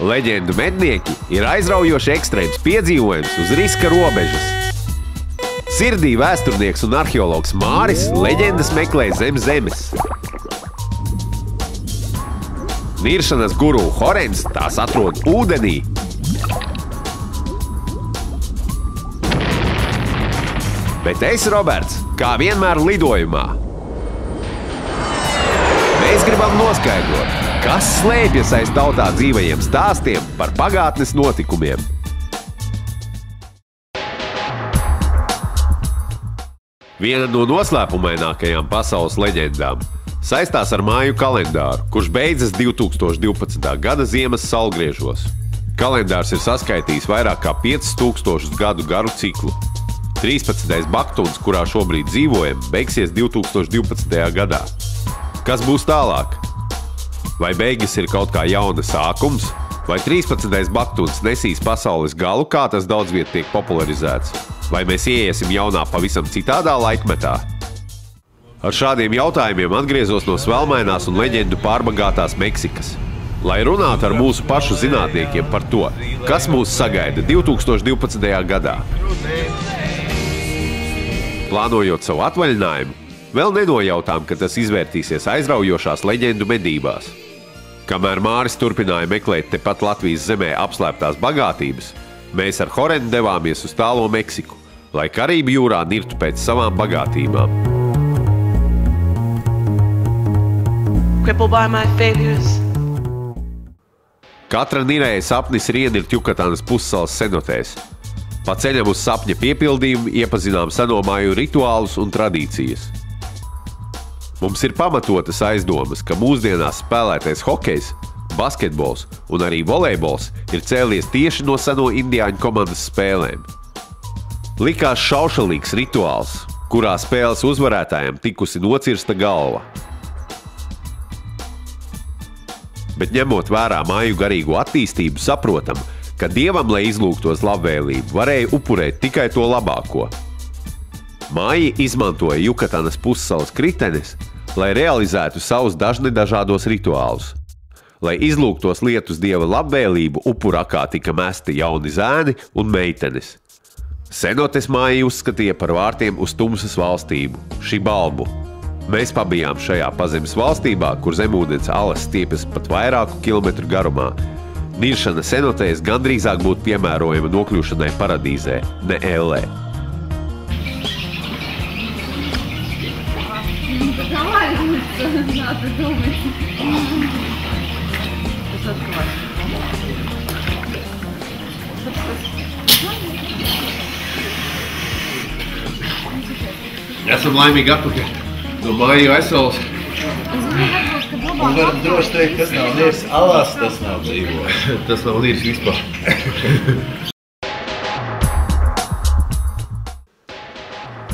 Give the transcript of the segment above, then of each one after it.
Leģendu mednieki ir aizraujoši ekstrēms piedzīvojums uz riska robežas. Sirdī vēsturnieks un arheologs Māris leģendas meklē zem zemes. Niršanas guru Horens tās atrod ūdenī. Bet es, Roberts, kā vienmēr lidojumā. Mēs gribam noskaidrot, kas slēpjas aiz tautā dzīvajiem stāstiem par pagātnes notikumiem. Viena no noslēpumainākajām pasaules leģendām saistās ar māju kalendāru, kurš beidzas 2012. gada ziemas saulgriežos. Kalendārs ir saskaitījis vairāk kā 5000 gadu garu ciklu. 13. baktuns, kurā šobrīd dzīvojam, beigsies 2012. gadā. Kas būs tālāk? Vai beigas ir kaut kā jauna sākums? Vai 13. baktuns nesīs pasaules galu, kā tas daudz viet tiek popularizēts? Vai mēs ieiesim jaunā pavisam citādā laikmetā? Ar šādiem jautājumiem atgriezos no svelmainās un leģendu pārbagātās Meksikas, lai runātu ar mūsu pašu zinātniekiem par to, kas mūs sagaida 2012. gadā. Plānojot savu atvaļinājumu, vēl nenojautām, ka tas izvērtīsies aizraujošās leģendu medībās. Kamēr Māris turpināja meklēt tepat Latvijas zemē apslēptās bagātības, mēs ar Horenu devāmies uz tālo Meksiku, lai Karību jūrā nirtu pēc savām bagātībām. Katra nirēja sapnis ir ienirt Jukatanas pussalas senotēs. Pa ceļam uz sapņa piepildījumu iepazinām seno māju rituālus un tradīcijas. Mums ir pamatotas aizdomas, ka mūsdienās spēlētais hokejs, basketbols un arī volejbols ir cēlies tieši no seno indiāņu komandas spēlēm. Likās šaušalīgs rituāls, kurā spēles uzvarētājiem tikusi nocirsta galva. Bet ņemot vērā māju garīgo attīstību, saprotam, ka dievam, lai izlūgtos labvēlību, varēja upurēt tikai to labāko. Māji izmantoja Jukatanas pussalas kritenes, lai realizētu savus dažādos rituālus. Lai izlūgtos lietus dieva labvēlību, upurakā tika mesti jauni zēni un meitenes. Senotes māji uzskatīja par vārtiem uz tumsas valstību, Šibalbu. Mēs pabijām šajā pazemes valstībā, kur zemūdens alas stiepjas pat vairāku kilometru garumā. Niršana senotēs gandrīzāk būtu piemērojama nokļūšanai paradīzē, ne ellē. Esam laimīgi atpakaļ no māju aizsolas. Un varam droši teikt, kas nav nirs alās, tas nav dzīvo. Tas nav nirs vispār.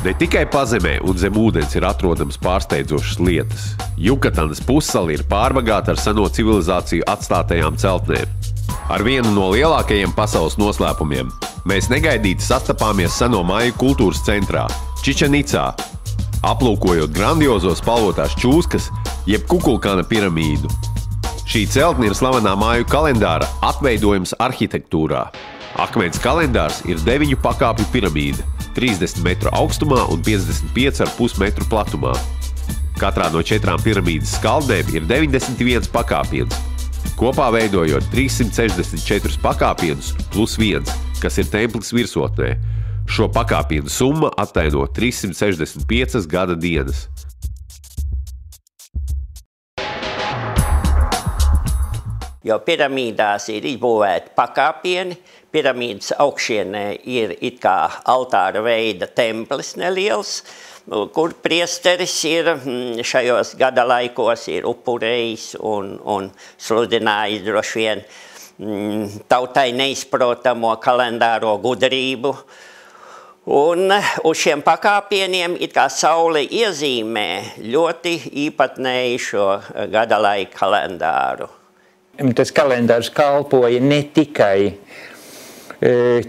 Ne tikai pazemē un zem ūdens ir atrodams pārsteidzošas lietas. Jukatanas pussala ir pārbagāta ar seno civilizāciju atstātajām celtnēm. Ar vienu no lielākajiem pasaules noslēpumiem mēs negaidīti sastapāmies seno māju kultūras centrā, Čičenicā, aplūkojot grandiozos spalvotās čūskas, jeb Kukulkana piramīdu. Šī celtne ir slavenā māju kalendāra atveidojums arhitektūrā. Akmens kalendārs ir 9 pakāpju piramīda, 30 metru augstumā un 55,5 metru platumā. Katrā no 4 piramīdas skaldēm ir 91 pakāpiens, kopā veidojot 364 pakāpienus plus 1, kas ir templis virsotnē. Šo pakāpienu summa attaino 365 gada dienas. Jo piramīdās ir izbūvēti pakāpieni, piramīdas augšienē ir it kā altāra veida templis neliels, kur priesteris ir šajos gada laikos ir upurējis un sludinājis droši vien tautai neizprotamo kalendāro gudrību. Un uz šiem pakāpieniem it kā saule iezīmē ļoti īpatnēju šo gada laika kalendāru. Tas kalendārs kalpoja ne tikai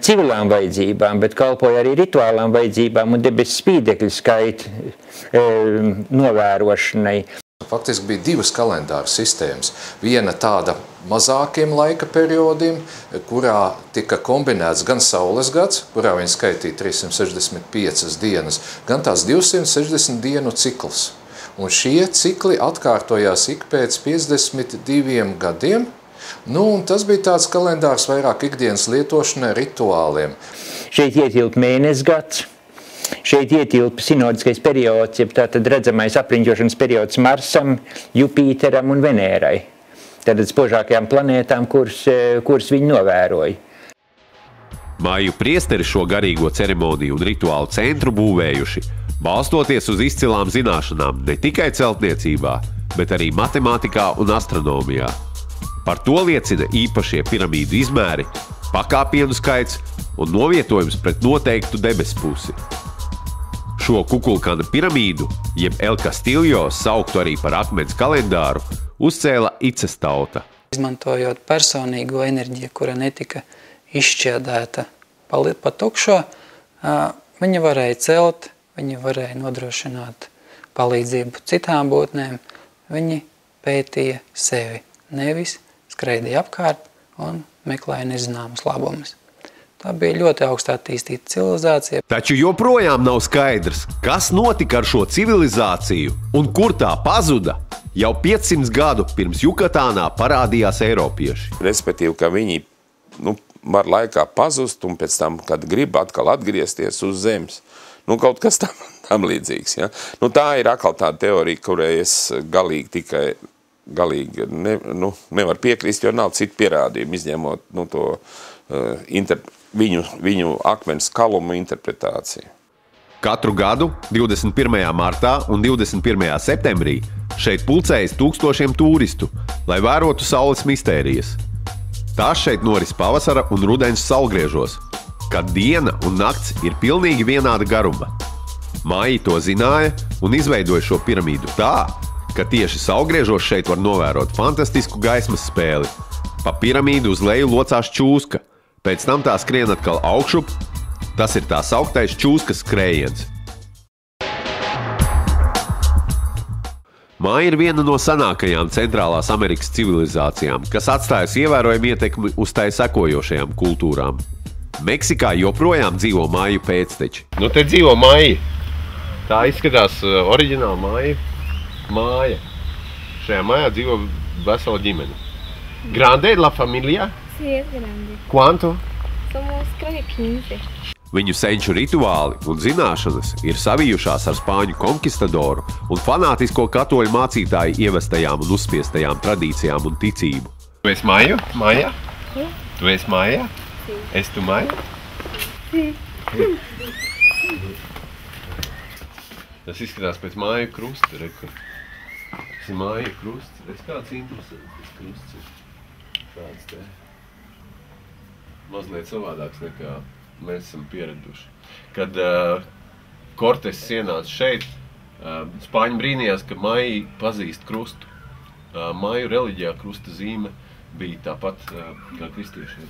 civilām vajadzībām, bet kalpoja arī rituālām vajadzībām un debesu spīdekļu skaita novērošanai. Faktiski bija divas kalendāra sistēmas. Viena tāda mazākiem laika periodiem, kurā tika kombinēts gan saules gads, kurā viņi skaitīja 365 dienas, gan tās 260 dienu cikls. Un šie cikli atkārtojās ik pēc 52 gadiem. Un tas bija tāds kalendārs vairāk ikdienas lietošanai, rituāliem. Šeit ietilp mēnesgads. Šeit ietilpa sinodiskais periods, jeb tātad redzamais apriņķošanas periods Marsam, Jupīteram un Venērai. Tātad spožākajām planētām, kuras viņi novēroja. Māju priesteri šo garīgo ceremoniju un rituālu centru būvējuši, balstoties uz izcilām zināšanām ne tikai celtniecībā, bet arī matemātikā un astronomijā. Par to liecina īpašie piramīdu izmēri, pakāpienu skaits un novietojums pret noteiktu debesu pusi. Šo Kukulkana piramīdu, jeb El Castillo, sauktu arī par akmens kalendāru, uzcēla Icas tauta. Izmantojot personīgo enerģiju, kura netika izšķiedēta pa tukšo, viņi varēja celt, viņi varēja nodrošināt palīdzību citām būtnēm, viņi pētīja sevi, nevis skraidīja apkārt un meklēja nezināmas labumus. Tā bija ļoti augstā attīstīta civilizācija. Taču joprojām nav skaidrs, kas notika ar šo civilizāciju un kur tā pazuda. Jau 500 gadu pirms Jukatānā parādījās eiropieši. Respektīvi, ka viņi var laikā pazust un pēc tam, kad grib atkal atgriezties uz zemes. Kaut kas tam līdzīgs. Ja? Tā ir atkal tāda teorija, kurai es galīgi nevar piekrist, jo nav citu pierādījumu, izņemot to viņu akmens kalumu interpretāciju. Katru gadu 21. martā un 21. septembrī šeit pulcējas tūkstošiem turistu, lai vērotu saules mistērijas. Tās šeit noris pavasara un rudens saulgriežos, kad diena un nakts ir pilnīgi vienāda garuma. Māji to zināja un izveidoja šo piramīdu tā, ka tieši saulgriežos šeit var novērot fantastisku gaismas spēli. Pa piramīdu uz leju locās čūska, pēc tam tā skrien atkal augšup, tas ir tā sauktais čūskas skrējiens. Māja ir viena no senākajām Centrālās Amerikas civilizācijām, kas atstājusi ievērojumu ietekmi uz tai sekojošajām kultūrām. Meksikā joprojām dzīvo māju pēcteči. Te dzīvo māja. Tā izskatās oriģināla māja. Šajā mājā dzīvo vesela ģimene. Grande la familia? Sí, es grande. Cuánto? Somos creo que 15. Viņu senču rituāli un zināšanas ir savijušās ar spāņu konkistadoru un fanātisko katoļu mācītāju ievestajām un uzspiestajām tradīcijām un ticību. Tu esi māja? Māja? Sí. Tu esi māja? Sí. Es tu māja? Sí. Tas izskatās pēc māju krusta, reku. Tas ir māja krusts. Redz, kāds interesants krusts ir. Tāds te. Mazliet savādāks nekā mēs esam pieraduši. Kad Kortes ienāca šeit, spāņi brīnījās, ka māji pazīst krustu. Māju reliģijā krusta zīme bija tāpat kā kristiešiem.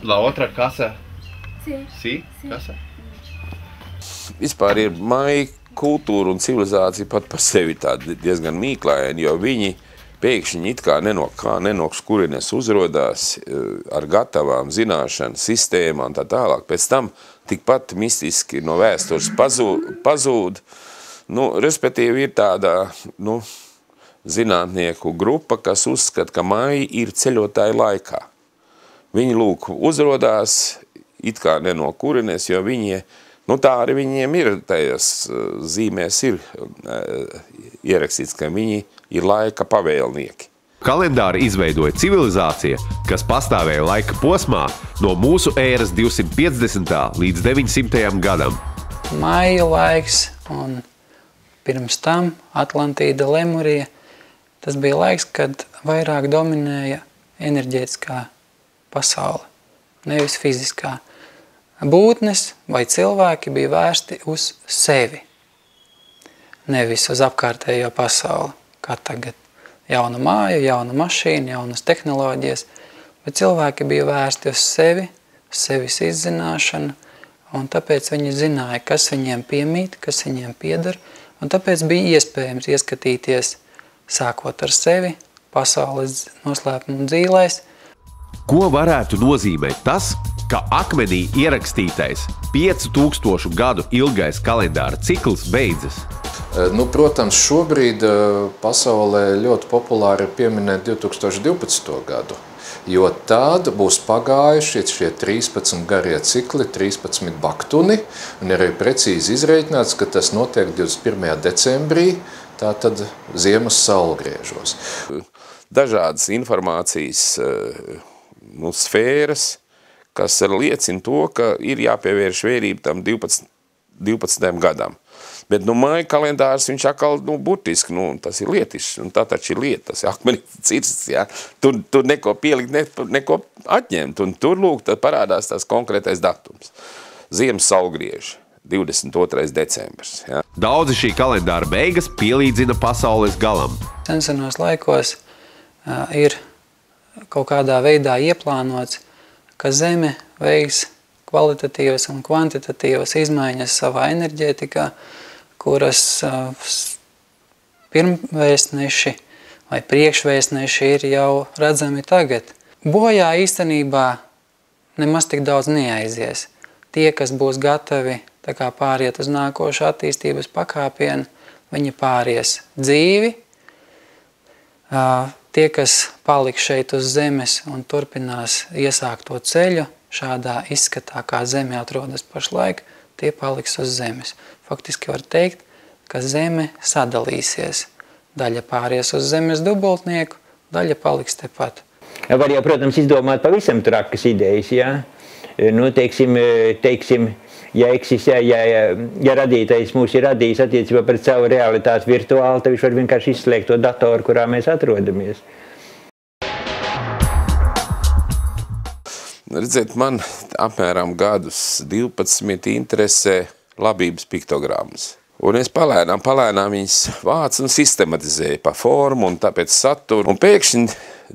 La otra casa? Sí. Sí? Casa? Vispār ir māja kultūra un civilizācija pat par sevi tādi diezgan mīklaini, jo viņi pēkšņi it kā nenoks kurienes uzrodās ar gatavām zināšanu sistēmām tā tālāk. Pēc tam tikpat mistiski no vēstures pazūd. Respektīvi ir tāda zinātnieku grupa, kas uzskata, ka māja ir ceļotāja laikā. Viņi lūk uzrodās it kā ne no kurienes, jo viņi tā arī viņiem ir, tajās zīmēs ir ierakstīts, ka viņi ir laika pavēlnieki. Kalendāri izveidoja civilizācija, kas pastāvēja laika posmā no mūsu ēras 250. līdz 900. gadam. Maija laiks un pirms tam Atlantīda, Lemurija. Tas bija laiks, kad vairāk dominēja enerģētiskā pasaule, nevis fiziskā. Būtnes vai cilvēki bija vērsti uz sevi, nevis uz apkārtējo pasauli, kā tagad. Jauna māja, jauna mašīna, jaunas tehnoloģijas, bet cilvēki bija vērsti uz sevi, sevis izzināšana, un tāpēc viņi zināja, kas viņiem piemīt, kas viņiem pieder, un tāpēc bija iespējams ieskatīties, sākot ar sevi, pasaules noslēpumu dzīlēs. Ko varētu nozīmēt tas, ka akmenī ierakstītais 5000 gadu ilgais kalendāra cikls beidzas? Protams, šobrīd pasaulē ļoti populāri ir pieminēt 2012. gadu, jo tad būs pagājuši šie 13 garie cikli, 13 baktuni, un ir arī precīzi izreikināts, ka tas notiek 21. decembrī, tātad ziemas saulgriežos. Dažādas informācijas sfēras, kas liecina to, ka ir jāpievērš vērība tam 12. gadam. Bet māja kalendārs, viņš atkal, burtiski, tas ir lietišs, un tā taču ir lieta, tas ir akmenīts cirsts, jā. Tur neko pielikt, neko atņemt, un tur, lūk, tad parādās tās konkrētais datums. Ziemas saulgrieži, 22. decembris, jā. Daudzi šī kalendāra beigas pielīdzina pasaules galam. Senos laikos ir kaut kādā veidā ieplānots, ka Zeme veiks kvalitatīvas un kvantitatīvas izmaiņas savā enerģētikā, kuras pirmvēstneši vai priekšvēstneši ir jau redzami tagad. Bojā īstenībā nemaz tik daudz neaizies. Tie, kas būs gatavi pāriet uz nākošu attīstības pakāpienu, viņi pāries dzīvi. Tie, kas paliks šeit uz Zemes un turpinās iesākt to ceļu, šādā izskatā, kā Zeme atrodas pašlaik, tie paliks uz Zemes. Faktiski var teikt, ka Zeme sadalīsies. Daļa pāries uz Zemes dubultnieku, daļa paliks tepat. Var jau, protams, izdomāt pavisam trakas idejas, jā. Teiksim, ja radītais mūs ir radījis attiecībā pret savu realitāti virtuāli, tad viņš var vienkārši izslēgt to datoru, kurā mēs atrodamies. Redziet, man apmēram gadus 12 interesē labības piktogrammas. Un es palēnām viņas vācu un sistematizēju pa formu un tāpēc saturu. Un pēkšņi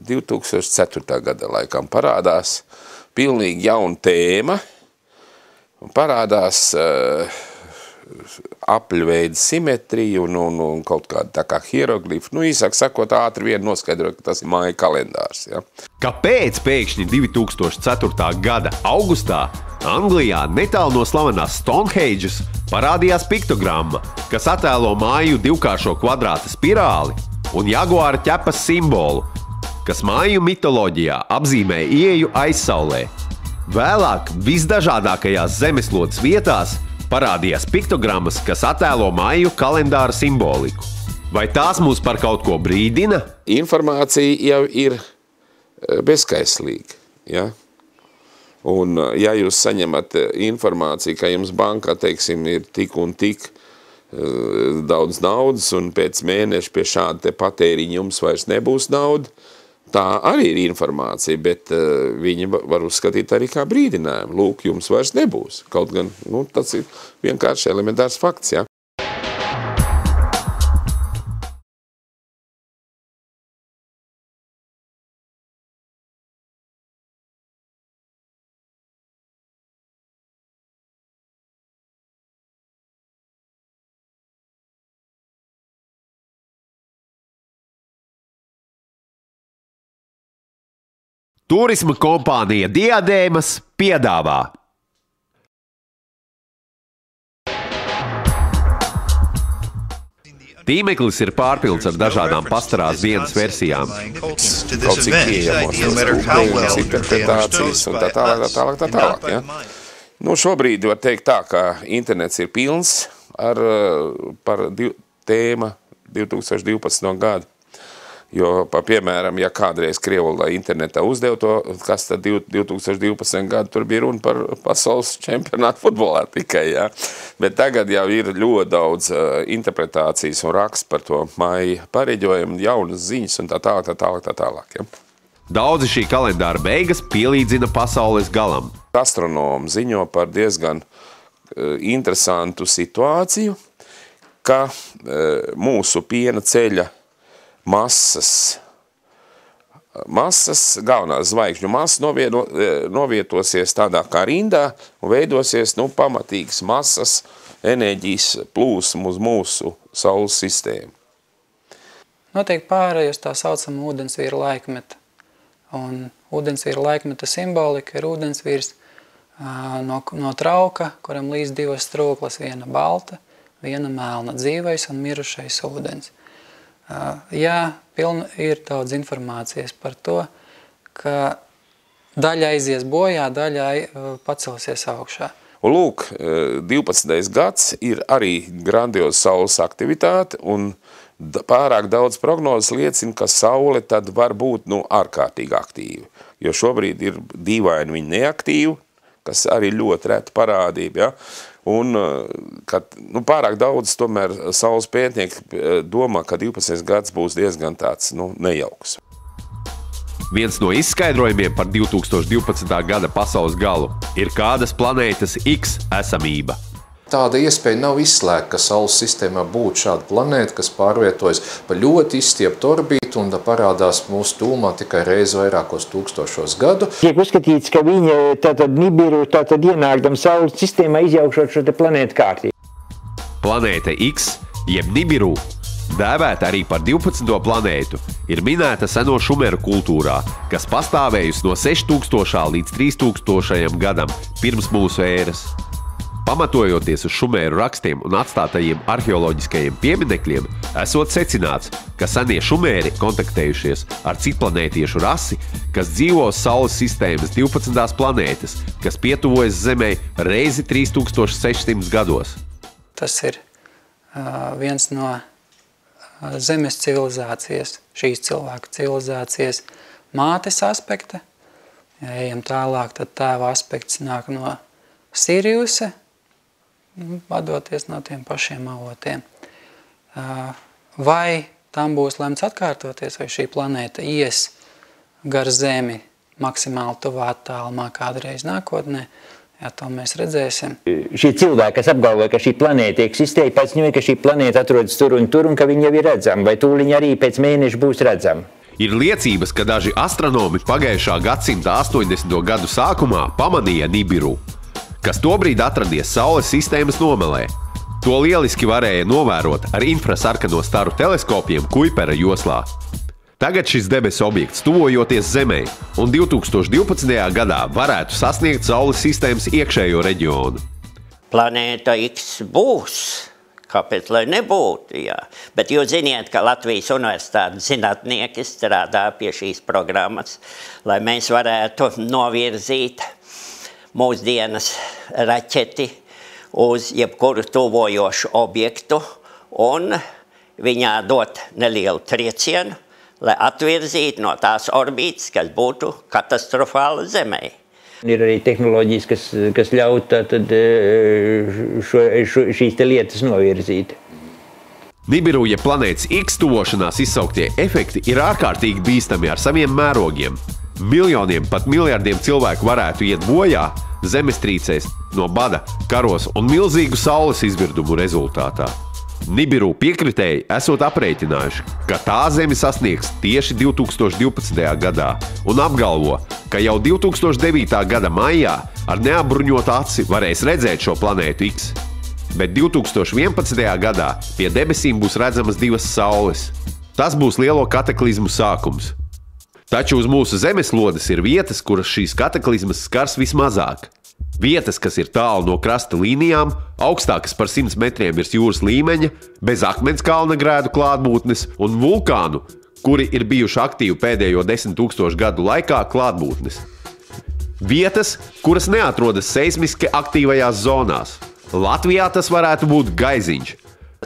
2004. gada laikam parādās pilnīgi jauna tēma un parādās apļveida simetrija un kaut kāda tā kā hieroglifa. Īsāk sakot, ātri vien noskaidroja, ka tas ir māja kalendārs. Ja. Kāpēc pēkšņi 2004. gada augustā Anglijā netālu no slavenās Stonehenges parādījās piktogramma, kas attēlo māju divkāršo kvadrāta spirāli un jaguāra ķepas simbolu, kas māju mitoloģijā apzīmē ieeju aizsaulē. Vēlāk visdažādākajās zemeslodes vietās parādījās piktogrammas, kas attēlo māju kalendāra simboliku. Vai tās mūs par kaut ko brīdina? Informācija jau ir bezskaislīga. Ja? Un, ja jūs saņemat informāciju, ka jums bankā, teiksim, ir tik un tik daudz naudas, un pēc mēneša pie šāda te patēriņa jums vairs nebūs nauda, tā arī ir informācija, bet viņi var uzskatīt arī kā brīdinājumu. Lūk, jums vairs nebūs. Kaut gan, tas ir vienkārši elementārs fakts, ja. Turisma kompānija Diadēmas piedāvā. Tīmeklis ir pārpilns ar dažādām pastarās dienas versijām. Kaut cik pieejamos uzkūpējums, interpretācijas un tā tālāk. Ja? Šobrīd var teikt tā, ka internets ir pilns par tēma 2012. gadu. Jo, piemēram, ja kādreiz Krievulā internetā uzdev to, kas tad 2012. gadu, tur bija runa par pasaules čempionātu futbolā tikai, jā. Bet tagad jau ir ļoti daudz interpretācijas un raksts par to māju pareģojumu, jaunas ziņas un tā tālāk. Ja. Daudzi šī kalendāra beigas pielīdzina pasaules galam. Astronomi ziņo par diezgan interesantu situāciju, ka mūsu piena ceļa masas masas, galvenās zvaigžņu masas novietosies tādā kā rindā un veidosies pamatīgas masas enerģijas plūsmu uz mūsu Saules sistēmu. Notiek pārēj uz tā saucama ūdensvīra laikmeta. Un ūdensvīra laikmeta simbolika ir ūdensvīrs no trauka, kuram līdz 2 strūklas, viena balta, viena melna, dzīvais un mirušais ūdens. Jā, ir daudz informācijas par to, ka daļa aizies bojā, daļa pacelsies augšā. Un lūk, 12. gads ir arī grandioza Saules aktivitāte, un pārāk daudz prognozes liecina, ka Saule tad var būt ārkārtīgi aktīva. Jo šobrīd ir dīvaini viņa neaktīva, kas arī ļoti reta parādība. Ja? Un kad pārāk daudz tomēr Saules pētnieki domā, ka 12. gads būs diezgan tāds nejauks. Viens no izskaidrojumiem par 2012. gada pasaules galu ir kādas planētas X esamība. Tāda iespēja nav izslēgta, ka Saules sistēmā būtu šāda planēta, kas pārvietojas pa ļoti izstieptu orbītu un parādās mūsu tūmā tikai reizi vairākos tūkstošos gadu. Tiek uzskatīts, ka viņa tātad Nibiru ienākdam Saules sistēmā izjaukšot šo te planētu kārtību. Planēta X, jeb Nibiru, dēvēta arī par 12. planētu, ir minēta seno šumeru kultūrā, kas pastāvējusi no 6000. līdz 3000. gadam pirms mūsu ēras. Pamatojoties uz šumēru rakstiem un atstātajiem arheoloģiskajiem pieminekļiem, esot secināts, ka senie šumēri kontaktējušies ar citplanētiešu rasi, kas dzīvo uz Saules sistēmas 12. planētas, kas pietuvojas Zemei reizi 3600 gados. Tas ir viens no Zemes civilizācijas, šīs cilvēku civilizācijas mātes aspekta. Ja ejam tālāk, tad tēva aspekts nāk no Siriusa, vadoties no tiem pašiem avotiem. Vai tam būs lemts atkārtoties, vai šī planēta ies gar Zemi maksimāli tuvā attālumā kādreiz nākotnē, to mēs redzēsim. Šie cilvēki, kas apgalvo, ka šī planēta eksistē, pēc viņam, ka šī planēta atrodas tur un ka viņa jau ir redzama, vai tūliņ arī pēc mēneša būs redzama. Ir liecības, ka daži astronomi pagājušā gadsimta 80. gadu sākumā pamanīja Nibiru, kas tobrīd atradies Saules sistēmas nomalē. To lieliski varēja novērot ar infrasarkano staru teleskopiem Kuipera joslā. Tagad šis debesu objekts tuvojoties Zemei un 2012. gadā varētu sasniegt Saules sistēmas iekšējo reģionu. Planēta X būs. Kāpēc, lai nebūtu, jā. Bet jūs ziniet, ka Latvijas universitātes zinātnieki strādā pie šīs programmas, lai mēs varētu novirzīt mūsdienas raķeti uz jebkuru tuvojošu objektu un viņā dot nelielu triecienu, lai atvirzītu no tās orbītas, kas būtu katastrofāla Zemei. Ir arī tehnoloģijas, kas ļauj šīs lietas novirzīt. Nibiru, ja planētas X tuvošanās izsauktie efekti ir ārkārtīgi bīstami ar saviem mērogiem. Miljoniem, pat miljardiem cilvēku varētu iet bojā zemestrīcēs, no bada, karos un milzīgu saules izvirdumu rezultātā. Nibiru piekritēji esot aprēķinājuši, ka tā Zemi sasniegs tieši 2012. gadā un apgalvo, ka jau 2009. gada maijā ar neapbruņotu aci varēs redzēt šo planētu X. Bet 2011. gadā pie debesīm būs redzamas 2 saules. Tas būs lielo kataklizmu sākums. Taču uz mūsu zemeslodes ir vietas, kuras šīs kataklizmas skars vismazāk. Vietas, kas ir tālu no krasta līnijām, augstākas par 100 metriem virs jūras līmeņa, bez akmenskalna grēdu klātbūtnes un vulkānu, kuri ir bijuši aktīvi pēdējo 10 000 gadu laikā klātbūtnes. Vietas, kuras neatrodas seismiski aktīvajās zonās. Latvijā tas varētu būt Gaiziņš.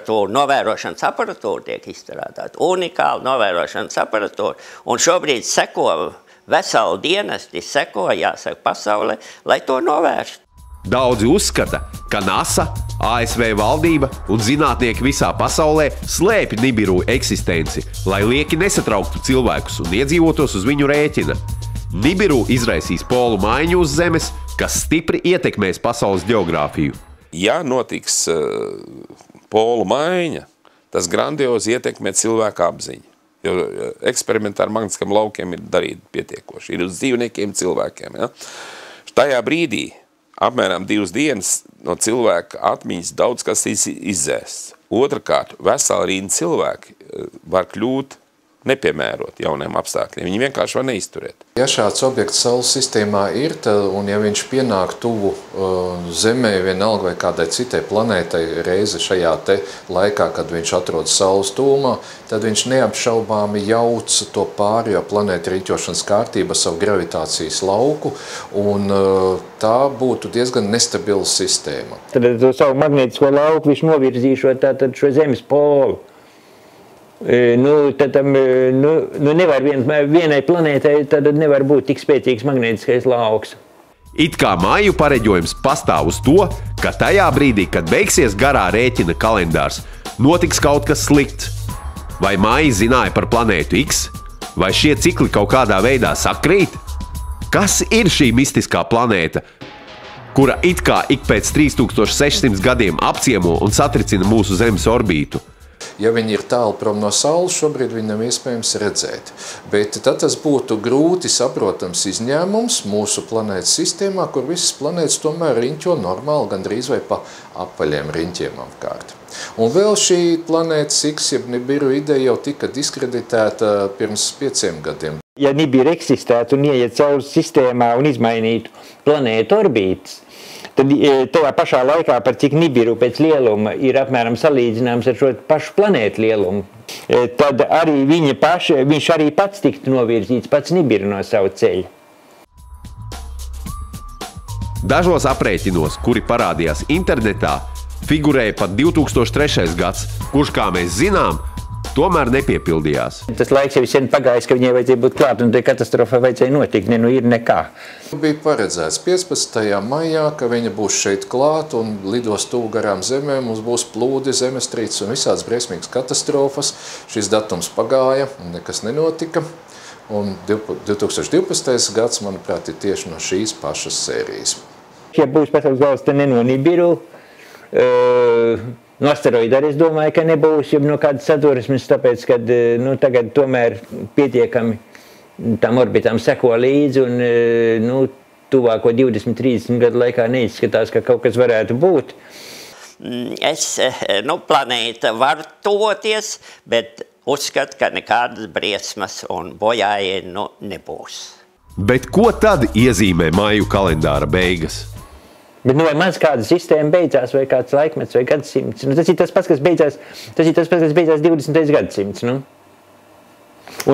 Tur novērošanas aparatūra tiek izstrādāta, unikāla novērošanas aparatūra, un šobrīd seko veselu dienesti, seko, jāsaka, pasaulē, lai to novērstu. Daudzi uzskata, ka NASA, ASV valdība un zinātnieki visā pasaulē slēpj Nibiru eksistenci, lai lieki nesatrauktu cilvēkus un iedzīvotos uz viņu rēķina. Nibiru izraisīs polu maiņu uz Zemes, kas stipri ietekmēs pasaules ģeogrāfiju. Ja notiks polu maiņa, tas grandiozi ietekmē cilvēku apziņu. Jo eksperimenti ar magnetiskam laukiem ir darīti pietiekoši. Ir uz dzīvniekiem, cilvēkiem. Ja? Tajā brīdī apmēram 2 dienas no cilvēka atmiņas daudz kas izzēsts. Otrakārt, vesela rinda cilvēki var kļūt nepiemērot jauniem apstākļiem. Viņi vienkārši var neizturēt. Ja šāds objekts Saules sistēmā ir, un ja viņš pienāk tuvu Zemē, vienalga vai kādai citai planētai reize šajā te laikā, kad viņš atrodas Saules tūmā, tad viņš neapšaubāmi jauc to pārējo planētu riņķošanas kārtību ar savu gravitācijas lauku, un tā būtu diezgan nestabila sistēma. Tad to savu magnētisko lauku viņš novirzīšot tātad šo Zemes polu. Tad nevar vienai planētai tad nevar būt tik spēcīgs magnētiskais lauks. It kā māju pareģojums pastāv uz to, ka tajā brīdī, kad beigsies garā rēķina kalendārs, notiks kaut kas slikts. Vai māji zināja par planētu X? Vai šie cikli kaut kādā veidā sakrīt? Kas ir šī mistiskā planēta, kura it kā ik pēc 3600 gadiem apciemo un satricina mūsu Zemes orbītu? Ja viņi ir tālu prom no Saules, šobrīd viņam iespējams redzēt. Bet tad tas būtu grūti saprotams izņēmums mūsu planētas sistēmā, kur visas planētas tomēr riņķo normāli, gandrīz vai pa apaļiem riņķiem apkārt. Un vēl šī planētas X, jeb Nibiru ideja jau tika diskreditēta pirms 5 gadiem. Ja Nibiru eksistētu un ieiet Saules sistēmā un izmainītu planētu orbītas, tad tajā pašā laikā, par cik Nibiru pēc lieluma ir apmēram salīdzināms ar šo pašu planētu lielumu, tad arī viņš arī pats tiktu novirzīts, pats Nibiru no savu ceļu. Dažos aprēķinos, kuri parādījās internetā, figurēja pat 2003. gads, kurš, kā mēs zinām, tomēr nepiepildījās. Tas laiks jau sen pagājis, ka viņai vajadzēja būt klāt, un tai katastrofai vajadzēja notikt, ir nekā. Bija paredzēts 15. maijā, ka viņa būs šeit klāt un lidos tuvu garām Zemē, mums būs plūdi, zemestrīces un visādas briesmīgas katastrofas. Šis datums pagāja un nekas nenotika. Un 2012. gads, manuprāt, ir tieši no šīs pašas sērijas. Ja būs pasaules galvas, tad ne no Nibiru, no asteroīda arī es domāju, ka nebūs, jo no kādas sadursmes, tāpēc, ka tagad tomēr pietiekami tam orbitām seko līdzi un tuvāko 20-30 gadu laikā neizskatās, ka kaut kas varētu būt. Planēta var tuvoties, bet uzskatu, ka nekādas briesmas un bojājienu nebūs. Bet ko tad iezīmē māju kalendāra beigas? Bet vai maz kāda sistēma beidzās, vai kāds laikmets, vai gadsimts. Tas ir tas pats, kas beidzās 20. gadsimts. Un,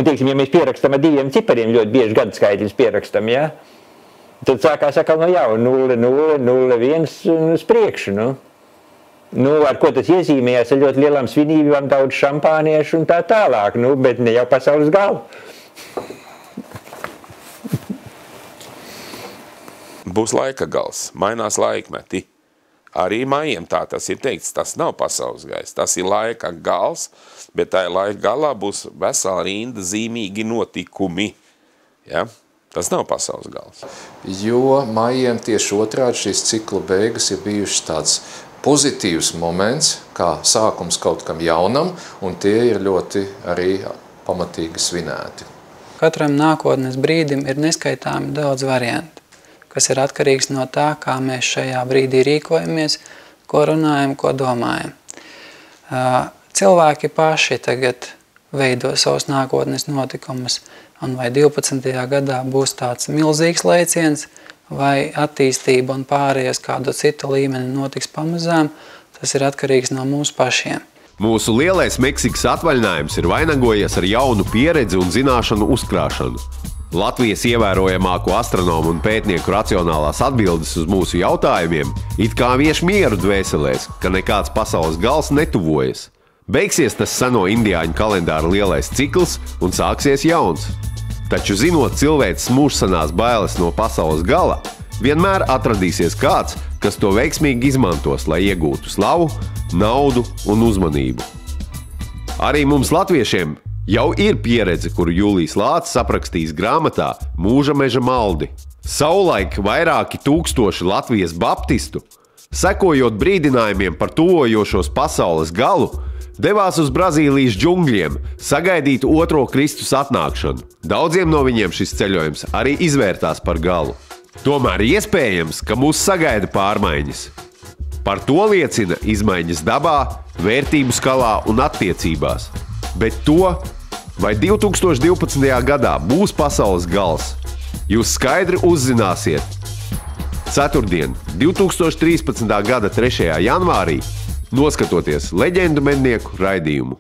teiksim, ja mēs pierakstam ar 2 cipariem, ļoti bieži gadskaitļus pierakstam, ja? Tad sākās atkal no jauna 0, 0, 0, 1 un uz priekšu. Ar ko tas iezīmējās ar ļoti lielām svinībām, daudz šampāniešu un tā tālāk, bet ne jau pasaules galu. Būs laika gals, mainās laikmeti. Arī maijiem tā tas ir teikts, tas nav pasaules gais, tas ir laika gals, bet tā laika galā būs vesela rinda zīmīgi notikumi. Ja? Tas nav pasaules gals. Jo maijiem tieši otrādi šīs cikla beigas ir bijušas tāds pozitīvs moments, kā sākums kaut kam jaunam, un tie ir ļoti arī pamatīgi svinēti. Katram nākotnes brīdim ir neskaitāmi daudz varianti, kas ir atkarīgs no tā, kā mēs šajā brīdī rīkojamies, ko runājam, ko domājam. Cilvēki paši tagad veido savus nākotnes notikumus, un vai 12. gadā būs tāds milzīgs lēciens, vai attīstība un pārējais kādu citu līmeni notiks pamazām, tas ir atkarīgs no mūsu pašiem. Mūsu lielais Meksikas atvaļinājums ir vainagojies ar jaunu pieredzi un zināšanu uzkrāšanu. Latvijas ievērojamāko astronomu un pētnieku racionālās atbildes uz mūsu jautājumiem it kā vieš mieru dvēselēs, ka nekāds pasaules gals netuvojas. Beigsies tas seno indiāņu kalendāra lielais cikls un sāksies jauns. Taču zinot cilvēces mūžsanās bailes no pasaules gala, vienmēr atradīsies kāds, kas to veiksmīgi izmantos, lai iegūtu slavu, naudu un uzmanību. Arī mums latviešiem jau ir pieredze, kuru Jūlijs Lācis aprakstījis grāmatā Mūža meža maldi. Savulaik vairāki tūkstoši Latvijas baptistu, sekojot brīdinājumiem par tuvojošos pasaules galu, devās uz Brazīlijas džungļiem sagaidīt otro Kristus atnākšanu. Daudziem no viņiem šis ceļojums arī izvērtās par galu. Tomēr iespējams, ka mūs sagaida pārmaiņas. Par to liecina izmaiņas dabā, vērtību skalā un attiecībās. Bet to, vai 2012. gadā būs pasaules gals, jūs skaidri uzzināsiet ceturtdien, 2013. gada 3. janvārī, noskatoties Leģendu mednieku raidījumu.